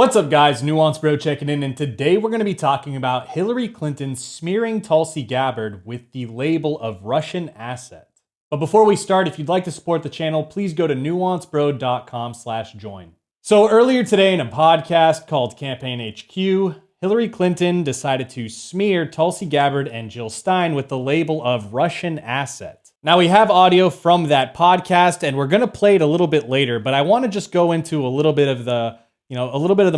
What's up guys, Nuance Bro checking in, and today we're going to be talking about Hillary Clinton smearing Tulsi Gabbard with the label of Russian asset. But before we start, if you'd like to support the channel, please go to nuancebro.com/join. So earlier today in a podcast called Campaign HQ, Hillary Clinton decided to smear Tulsi Gabbard and Jill Stein with the label of Russian asset. Now we have audio from that podcast and we're going to play it a little bit later, but I want to just go into a little bit of the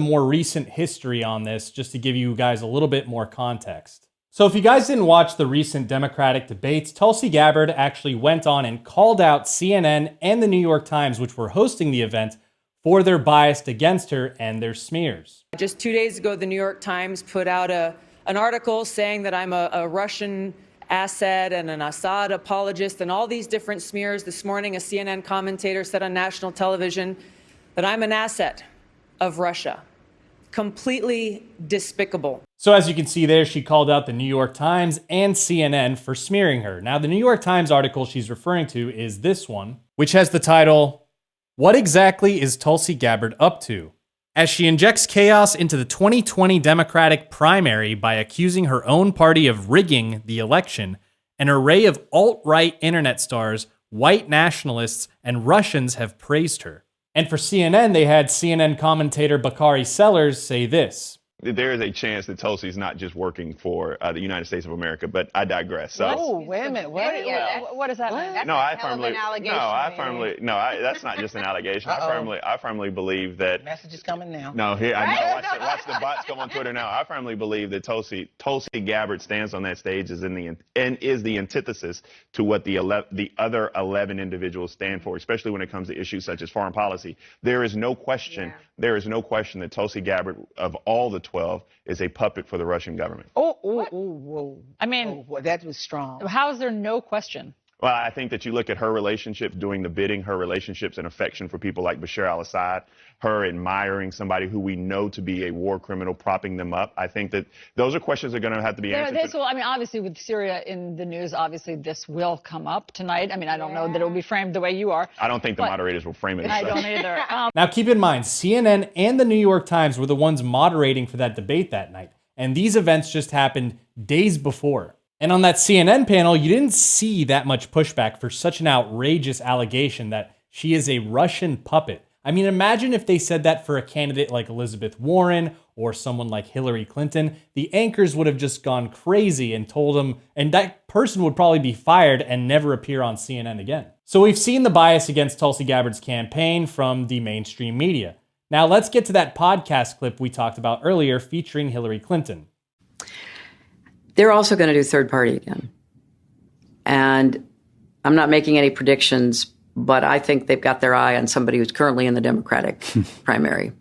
more recent history on this, just to give you guys a little bit more context. So if you guys didn't watch the recent Democratic debates, Tulsi Gabbard actually went on and called out CNN and the New York Times, which were hosting the event, for their bias against her and their smears. Just 2 days ago, the New York Times put out an article saying that I'm a Russian asset and an Assad apologist and all these different smears. This morning, a CNN commentator said on national television that I'm an asset of Russia. Completely despicable. So as you can see there, she called out the New York Times and CNN for smearing her. Now, the New York Times article she's referring to is this one, which has the title, "What exactly is Tulsi Gabbard up to?" As she injects chaos into the 2020 Democratic primary by accusing her own party of rigging the election, an array of alt-right internet stars, white nationalists, and Russians have praised her. And for CNN, they had CNN commentator Bakari Sellers say this. There is a chance that Tulsi is not just working for the United States of America, but I digress. So, oh, wait a minute. What does that mean? that's not just an allegation. I firmly believe that. Message is coming now. No, here I know. Watch the bots come on Twitter now. I firmly believe that Tulsi Gabbard stands on that stage is the antithesis to what the other 11 individuals stand for, especially when it comes to issues such as foreign policy. There is no question. Yeah. There is no question that Tulsi Gabbard, of all the 12, is a puppet for the Russian government. Whoa. I mean, that was strong. How is there no question? Well, I think that you look at her relationships, doing the bidding, her relationships and affection for people like Bashar al-Assad, her admiring somebody who we know to be a war criminal, propping them up. I think that those are questions that are going to have to be answered. Obviously, with Syria in the news, obviously this will come up tonight. I mean, I don't know that it will be framed the way you are. I don't think the moderators will frame it. I don't either. Now, keep in mind, CNN and the New York Times were the ones moderating for that debate that night. And these events just happened days before. And on that CNN panel, you didn't see that much pushback for such an outrageous allegation that she is a Russian puppet. I mean, imagine if they said that for a candidate like Elizabeth Warren or someone like Hillary Clinton. The anchors would have just gone crazy and told them, and that person would probably be fired and never appear on CNN again. So we've seen the bias against Tulsi Gabbard's campaign from the mainstream media. Now let's get to that podcast clip we talked about earlier featuring Hillary Clinton. They're also going to do third party again. And I'm not making any predictions, but I think they've got their eye on somebody who's currently in the Democratic primary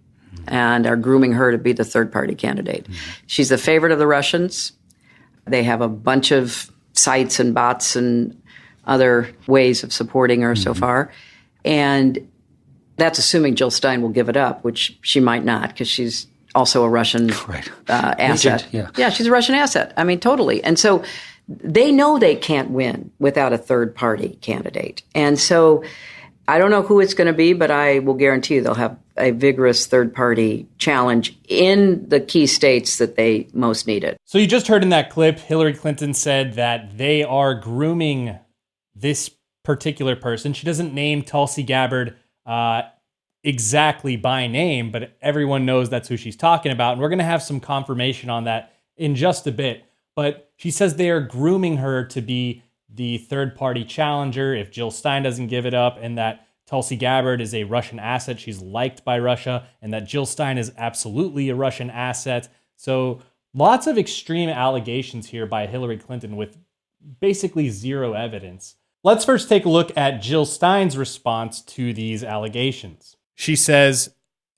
and are grooming her to be the third party candidate. She's the favorite of the Russians. They have a bunch of sites and bots and other ways of supporting her so far. And that's assuming Jill Stein will give it up, which she might not, because she's also a Russian asset. Yeah, she's a Russian asset. I mean, totally. And so they know they can't win without a third party candidate. And so I don't know who it's going to be, but I will guarantee you they'll have a vigorous third party challenge in the key states that they most need it. So you just heard in that clip, Hillary Clinton said that they are grooming this particular person. She doesn't name Tulsi Gabbard exactly by name, but everyone knows that's who she's talking about. And we're going to have some confirmation on that in just a bit. But she says they are grooming her to be the third-party challenger if Jill Stein doesn't give it up, and that Tulsi Gabbard is a Russian asset. She's liked by Russia, and that Jill Stein is absolutely a Russian asset. So lots of extreme allegations here by Hillary Clinton with basically zero evidence. Let's first take a look at Jill Stein's response to these allegations. She says,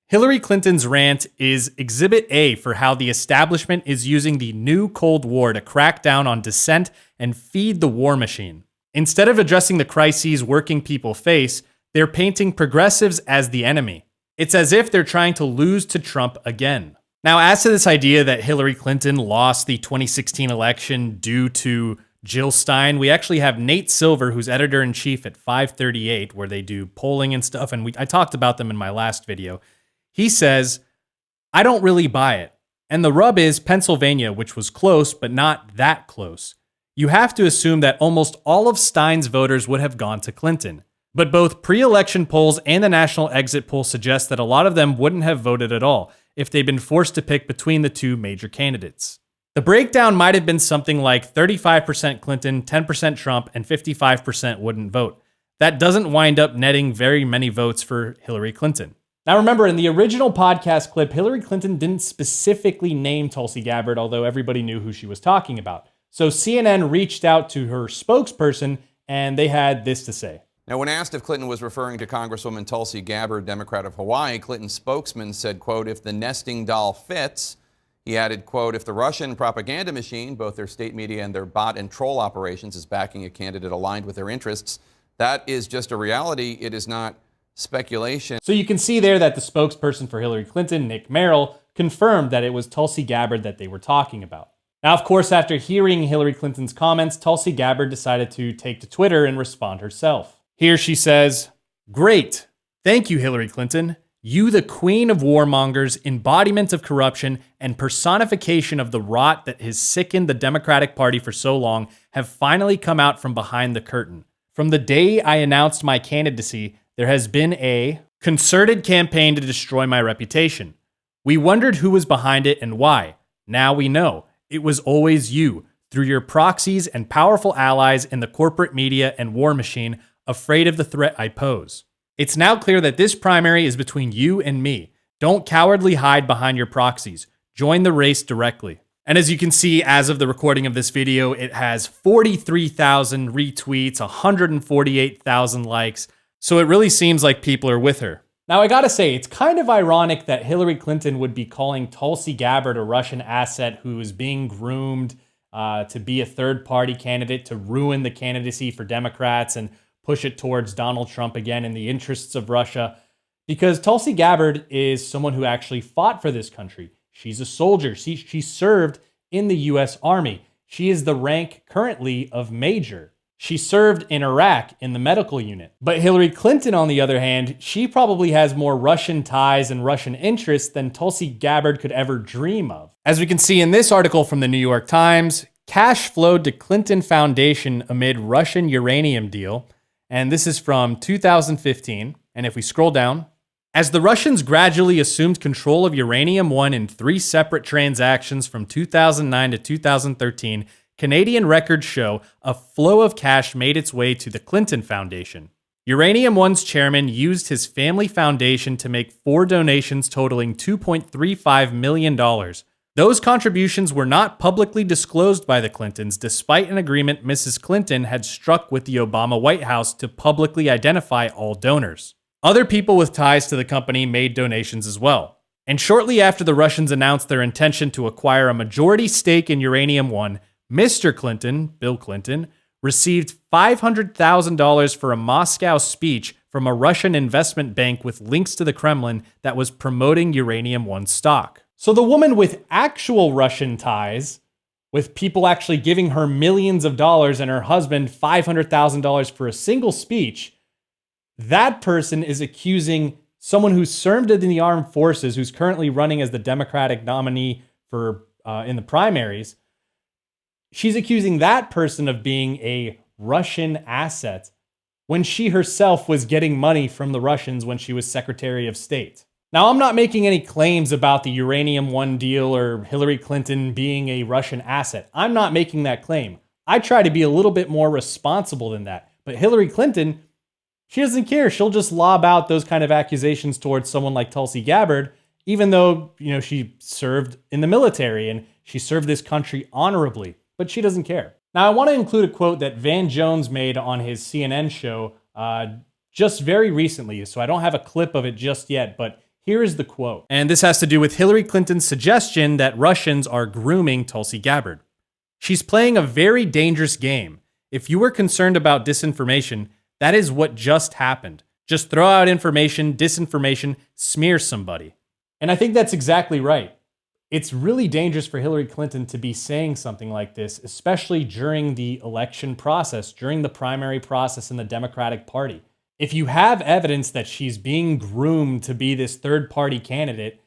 Hillary Clinton's rant is Exhibit A for how the establishment is using the new Cold War to crack down on dissent and feed the war machine. Instead of addressing the crises working people face, they're painting progressives as the enemy. It's as if they're trying to lose to Trump again. Now, as to this idea that Hillary Clinton lost the 2016 election due to Jill Stein, we actually have Nate Silver, who's editor-in-chief at 538, where they do polling and stuff, and I talked about them in my last video. He says, I don't really buy it. And the rub is Pennsylvania, which was close, but not that close. You have to assume that almost all of Stein's voters would have gone to Clinton. But both pre-election polls and the national exit poll suggest that a lot of them wouldn't have voted at all if they'd been forced to pick between the two major candidates. The breakdown might have been something like 35% Clinton, 10% Trump, and 55% wouldn't vote. That doesn't wind up netting very many votes for Hillary Clinton. Now remember, in the original podcast clip, Hillary Clinton didn't specifically name Tulsi Gabbard, although everybody knew who she was talking about. So CNN reached out to her spokesperson, and they had this to say. Now, when asked if Clinton was referring to Congresswoman Tulsi Gabbard, Democrat of Hawaii, Clinton's spokesman said, quote, if the nesting doll fits. He added, quote, if the Russian propaganda machine, both their state media and their bot and troll operations, is backing a candidate aligned with their interests, that is just a reality. It is not speculation. So you can see there that the spokesperson for Hillary Clinton, Nick Merrill, confirmed that it was Tulsi Gabbard that they were talking about. Now, of course, after hearing Hillary Clinton's comments, Tulsi Gabbard decided to take to Twitter and respond herself. Here she says, great. Thank you, Hillary Clinton. You, the queen of warmongers, embodiment of corruption, and personification of the rot that has sickened the Democratic Party for so long, have finally come out from behind the curtain. From the day I announced my candidacy, there has been a concerted campaign to destroy my reputation. We wondered who was behind it and why. Now we know. It was always you, through your proxies and powerful allies in the corporate media and war machine, afraid of the threat I pose. It's now clear that this primary is between you and me. Don't cowardly hide behind your proxies. Join the race directly. And as you can see, as of the recording of this video, it has 43,000 retweets, 148,000 likes. So it really seems like people are with her. Now, I gotta say, it's kind of ironic that Hillary Clinton would be calling Tulsi Gabbard a Russian asset who is being groomed to be a third-party candidate to ruin the candidacy for Democrats and push it towards Donald Trump again in the interests of Russia. Because Tulsi Gabbard is someone who actually fought for this country. She's a soldier. She served in the U.S. Army. She is the rank currently of major. She served in Iraq in the medical unit. But Hillary Clinton, on the other hand, she probably has more Russian ties and Russian interests than Tulsi Gabbard could ever dream of. As we can see in this article from the New York Times, cash flowed to Clinton Foundation amid Russian uranium deal. And this is from 2015. And if we scroll down, as the Russians gradually assumed control of Uranium 1 in 3 separate transactions from 2009 to 2013, Canadian records show a flow of cash made its way to the Clinton Foundation. Uranium 1's chairman used his family foundation to make 4 donations totaling $2.35 million. Those contributions were not publicly disclosed by the Clintons, despite an agreement Mrs. Clinton had struck with the Obama White House to publicly identify all donors. Other people with ties to the company made donations as well. And shortly after the Russians announced their intention to acquire a majority stake in Uranium 1, Mr. Clinton, Bill Clinton, received $500,000 for a Moscow speech from a Russian investment bank with links to the Kremlin that was promoting Uranium 1 stock. So the woman with actual Russian ties, with people actually giving her millions of dollars and her husband $500,000 for a single speech, that person is accusing someone who served in the armed forces, who's currently running as the Democratic nominee for in the primaries. She's accusing that person of being a Russian asset when she herself was getting money from the Russians when she was Secretary of State. Now, I'm not making any claims about the Uranium 1 deal or Hillary Clinton being a Russian asset. I'm not making that claim. I try to be a little bit more responsible than that. But Hillary Clinton, she doesn't care. She'll just lob out those kind of accusations towards someone like Tulsi Gabbard, even though, she served in the military and she served this country honorably. But she doesn't care. Now, I want to include a quote that Van Jones made on his CNN show just very recently. So I don't have a clip of it just yet, but here is the quote. And this has to do with Hillary Clinton's suggestion that Russians are grooming Tulsi Gabbard. She's playing a very dangerous game. If you were concerned about disinformation, that is what just happened. Just throw out information, disinformation, smear somebody. And I think that's exactly right. It's really dangerous for Hillary Clinton to be saying something like this, especially during the election process, during the primary process in the Democratic Party. If you have evidence that she's being groomed to be this third-party candidate,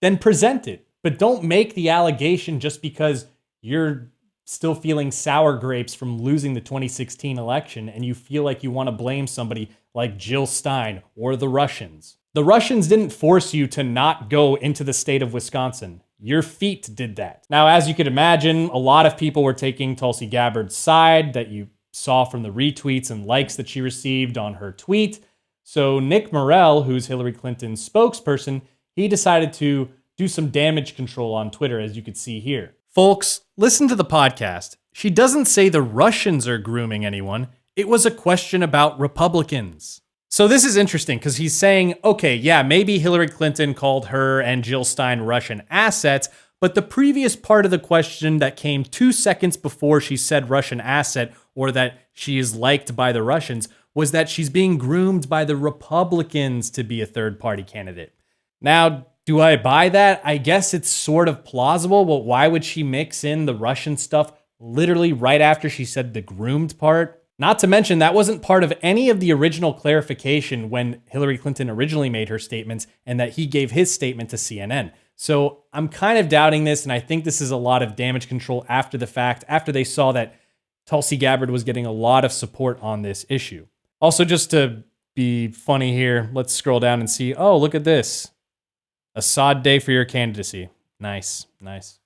then present it. But don't make the allegation just because you're still feeling sour grapes from losing the 2016 election and you feel like you want to blame somebody like Jill Stein or the Russians. The Russians didn't force you to not go into the state of Wisconsin. Your feet did that. Now, as you could imagine, a lot of people were taking Tulsi Gabbard's side that you saw from the retweets and likes that she received on her tweet. So Nick Morrell, who's Hillary Clinton's spokesperson, he decided to do some damage control on Twitter, as you could see here. Folks, listen to the podcast. She doesn't say the Russians are grooming anyone. It was a question about Republicans. So this is interesting because he's saying, okay, yeah, maybe Hillary Clinton called her and Jill Stein Russian assets, but the previous part of the question that came 2 seconds before she said Russian asset or that she is liked by the Russians was that she's being groomed by the Republicans to be a third-party candidate. Now, do I buy that? I guess it's sort of plausible, but why would she mix in the Russian stuff literally right after she said the groomed part? Not to mention, that wasn't part of any of the original clarification when Hillary Clinton originally made her statements and that he gave his statement to CNN. So I'm kind of doubting this, and I think this is a lot of damage control after the fact, after they saw that Tulsi Gabbard was getting a lot of support on this issue. Also, just to be funny here, let's scroll down and see, oh, look at this. A sod day for your candidacy. Nice, nice.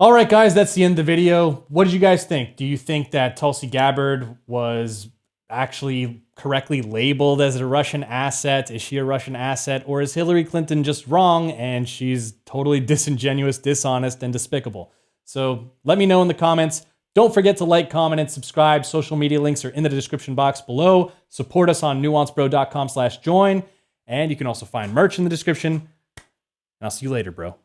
All right, guys, that's the end of the video. What did you guys think? Do you think that Tulsi Gabbard was actually correctly labeled as a Russian asset? Is she a Russian asset? Or is Hillary Clinton just wrong and she's totally disingenuous, dishonest, and despicable? So let me know in the comments. Don't forget to like, comment, and subscribe. Social media links are in the description box below. Support us on nuancebro.com/join. And you can also find merch in the description. And I'll see you later, bro.